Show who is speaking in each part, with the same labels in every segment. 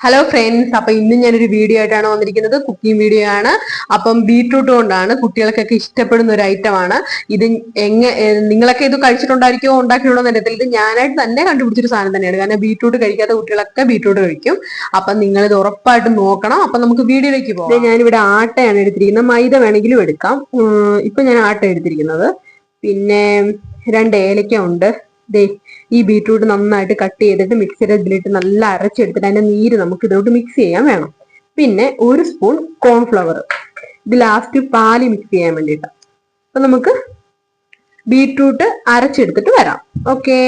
Speaker 1: Hello friends, അപ്പൊ ഇന്ന് ഞാനൊരു വീഡിയോ ആയിട്ടാണ് വന്നിരിക്കുന്നത്. കുക്കിംഗ് വീഡിയോ ആണ്. അപ്പം ബീട്രൂട്ട് കൊണ്ടാണ് കുട്ടികൾക്കൊക്കെ ഇഷ്ടപ്പെടുന്ന ഒരു ഐറ്റം ആണ് ഇത്. നിങ്ങളൊക്കെ ഇത് കഴിച്ചിട്ടുണ്ടായിരിക്കുമോ, ഉണ്ടാക്കിയിട്ടുണ്ടോ അറിയത്തില്ല. ഇത് ഞാനായിട്ട് തന്നെ കണ്ടുപിടിച്ചൊരു സാധനം തന്നെയാണ്. കാരണം ബീട്രൂട്ട് കഴിക്കാത്ത കുട്ടികളൊക്കെ ബീട്രൂട്ട് കഴിക്കും. അപ്പൊ നിങ്ങൾ ഇത് ഉറപ്പായിട്ടും നോക്കണം. അപ്പൊ നമുക്ക് വീഡിയോയിലേക്ക് പോകാം. ഞാനിവിടെ ആട്ടയാണ് എടുത്തിരിക്കുന്നത്. മൈദ വേണമെങ്കിലും എടുക്കാം. ഇപ്പൊ ഞാൻ ആട്ട എടുത്തിരിക്കുന്നത്. പിന്നെ 2 ഏലക്ക ഉണ്ട്. ഈ ബീട്രൂട്ട് നന്നായിട്ട് കട്ട് ചെയ്തിട്ട് മിക്സിയുടെ ഇതിലിട്ട് നല്ല അരച്ചെടുത്തിട്ട് അതിന്റെ നീര് നമുക്ക് ഇതിലോട്ട് മിക്സ് ചെയ്യാൻ വേണം. പിന്നെ 1 സ്പൂൺ കോൺഫ്ലവർ. ഇത് ലാസ്റ്റ് പാല് മിക്സ് ചെയ്യാൻ വേണ്ടിയിട്ട്. അപ്പൊ നമുക്ക് ബീട്രൂട്ട് അരച്ചെടുത്തിട്ട് വരാം. ഓക്കെ,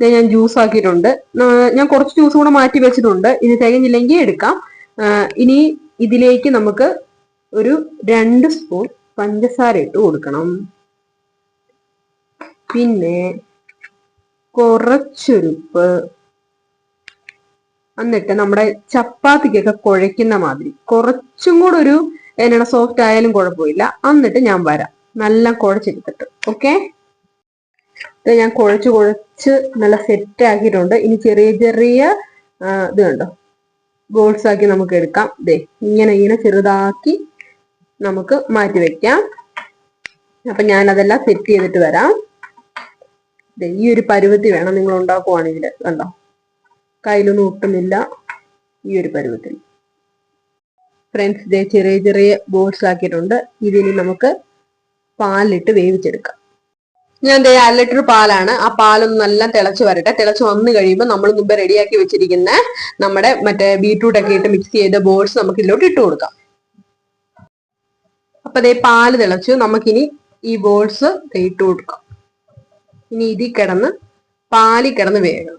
Speaker 1: ഞാൻ ജ്യൂസ് ആക്കിയിട്ടുണ്ട്. ഞാൻ കുറച്ച് ജ്യൂസ് കൂടെ മാറ്റി വെച്ചിട്ടുണ്ട്. ഇനി തികഞ്ഞില്ലെങ്കിൽ എടുക്കാം. ഇനി ഇതിലേക്ക് നമുക്ക് ഒരു 2 സ്പൂൺ പഞ്ചസാര ഇട്ട് കൊടുക്കണം. പിന്നെ കുറച്ചുരുപ്പ്. എന്നിട്ട് നമ്മുടെ ചപ്പാത്തിക്കൊക്കെ കുഴയ്ക്കുന്ന മാതിരി കുറച്ചും കൂടെ ഒരു സോഫ്റ്റ് ആയാലും കുഴപ്പമില്ല. എന്നിട്ട് ഞാൻ വരാം നല്ല കുഴച്ചെടുത്തിട്ട്. ഓക്കെ, ഞാൻ കുഴച്ച് നല്ല സെറ്റ് ആക്കിയിട്ടുണ്ട്. ഇനി ചെറിയ ചെറിയ ഇത് കണ്ടോ, ബോൾസ് ആക്കി നമുക്ക് എടുക്കാം. ഇങ്ങനെ ചെറുതാക്കി നമുക്ക് മാറ്റി വെക്കാം. അപ്പൊ ഞാൻ അതെല്ലാം സെറ്റ് ചെയ്തിട്ട് വരാം. ഈ ഒരു പരുവത്തി വേണം നിങ്ങൾ ഉണ്ടാക്കുവാണെങ്കിൽ. കണ്ടോ, കയ്യിലൊന്നും ഒട്ടുന്നില്ല. ഈ ഒരു പരുവത്തിൽ ഫ്രണ്ട്സ്, ചെറിയ ചെറിയ ബോൾസ് ആക്കിയിട്ടുണ്ട്. ഇതിന് നമുക്ക് പാലിട്ട് വേവിച്ചെടുക്കാം. ഞാൻ 1 ലിറ്റർ പാലാണ്. ആ പാലൊന്ന് നല്ല തിളച്ച് വരട്ടെ. തിളച്ച് വന്നു കഴിയുമ്പോൾ നമ്മൾ മുമ്പ് റെഡിയാക്കി വെച്ചിരിക്കുന്ന നമ്മുടെ മറ്റേ ബീട്രൂട്ട് ഒക്കെ ഇട്ട് മിക്സ് ചെയ്ത ബോൾസ് നമുക്ക് ഇതിലോട്ട് ഇട്ട് കൊടുക്കാം. അപ്പൊ പാല് തിളച്ചു. നമുക്കിനി ഈ ബോൾസ് ഇട്ട് കൊടുക്കാം. ഇനി ഇതിൽ കിടന്ന് പാലിൽ കിടന്ന് വേഗം.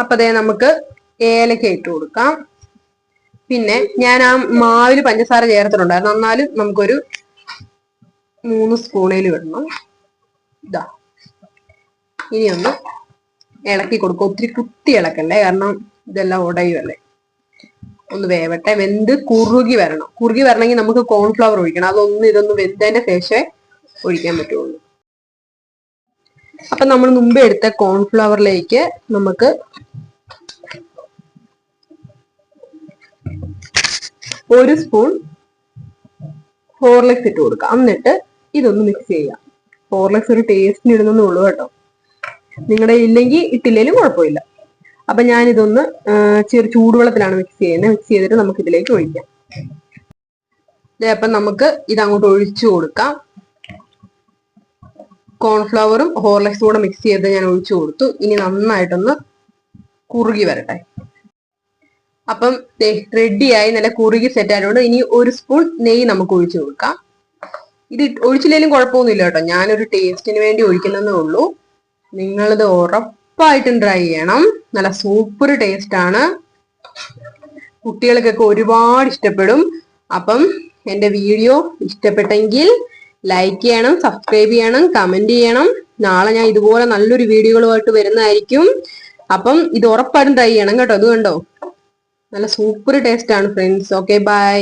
Speaker 1: അപ്പൊ നമുക്ക് ഏലക്ക ഇട്ട് കൊടുക്കാം. പിന്നെ ഞാൻ ആ മാവില് പഞ്ചസാര ചേർത്തിട്ടുണ്ടായിരുന്നു. എന്നാലും നമുക്കൊരു 3 സ്പൂണേലും ഇടണം. ഇനി ഒന്ന് ഇളക്കി കൊടുക്കും. ഒത്തിരി കുത്തി ഇളക്കല്ലേ, കാരണം ഇതെല്ലാം ഉടയുമല്ലേ. ഒന്ന് വേവട്ടെ. വെന്ത് കുറുകി വരണം. കുറുകി വരണമെങ്കിൽ നമുക്ക് കോൺഫ്ലവർ ഒഴിക്കണം. ഇതൊന്ന് വെന്തതിന്റെ ശേഷമേ ഒഴിക്കാൻ പറ്റുള്ളൂ. അപ്പൊ നമ്മൾ മുമ്പേ എടുത്ത കോൺഫ്ലവറിലേക്ക് നമുക്ക് 1 സ്പൂൺ ഹോർലിക്സ് ഇട്ട് കൊടുക്കാം. എന്നിട്ട് ഇതൊന്ന് മിക്സ് ചെയ്യാം. ഹോർലിക്സ് ഒരു ടേസ്റ്റിന് ഇടുന്നേ ഉള്ളൂ കേട്ടോ. നിങ്ങളുടെ ഇല്ലെങ്കിൽ ഇട്ടില്ലേലും കുഴപ്പമില്ല. അപ്പൊ ഞാൻ ഇതൊന്ന് ചെറു ചൂടുവെള്ളത്തിലാണ് മിക്സ് ചെയ്യുന്നത്. മിക്സ് ചെയ്തിട്ട് നമുക്ക് ഇതിലേക്ക് ഒഴിക്കാം. അപ്പൊ നമുക്ക് ഇതങ്ങോട്ട് ഒഴിച്ചു കൊടുക്കാം. കോൺഫ്ലവറും ഹോർലിക്സും കൂടെ മിക്സ് ചെയ്ത് ഞാൻ ഒഴിച്ചു കൊടുത്തു. ഇനി നന്നായിട്ടൊന്ന് കുറുകി വരട്ടെ. അപ്പം റെഡിയായി, നല്ല കുറുകി സെറ്റ് ആയതുകൊണ്ട് ഇനി 1 സ്പൂൺ നെയ്യ് നമുക്ക് ഒഴിച്ചു കൊടുക്കാം. ഇത് ഒഴിച്ചില്ലെങ്കിലും കുഴപ്പമൊന്നുമില്ല കേട്ടോ. ഞാനൊരു ടേസ്റ്റിന് വേണ്ടി ഒഴിക്കുന്നതേ ഉള്ളൂ. നിങ്ങളിത് ഉറപ്പായിട്ടും ട്രൈ ചെയ്യണം. നല്ല സൂപ്പർ ടേസ്റ്റ് ആണ്. കുട്ടികൾക്കൊക്കെ ഒരുപാട് ഇഷ്ടപ്പെടും. അപ്പം എൻ്റെ വീഡിയോ ഇഷ്ടപ്പെട്ടെങ്കിൽ ലൈക്ക് ചെയ്യണം, സബ്സ്ക്രൈബ് ചെയ്യണം, കമന്റ് ചെയ്യണം. നാളെ ഞാൻ ഇതുപോലെ നല്ലൊരു വീഡിയോകളുമായിട്ട് വരുന്നതായിരിക്കും. അപ്പം ഇത് ഉറപ്പായിട്ടും ട്രൈ ചെയ്യണം കേട്ടോ. അത് കണ്ടോ, നല്ല സൂപ്പർ ടേസ്റ്റ് ആണ് ഫ്രണ്ട്സ്. Okay, by.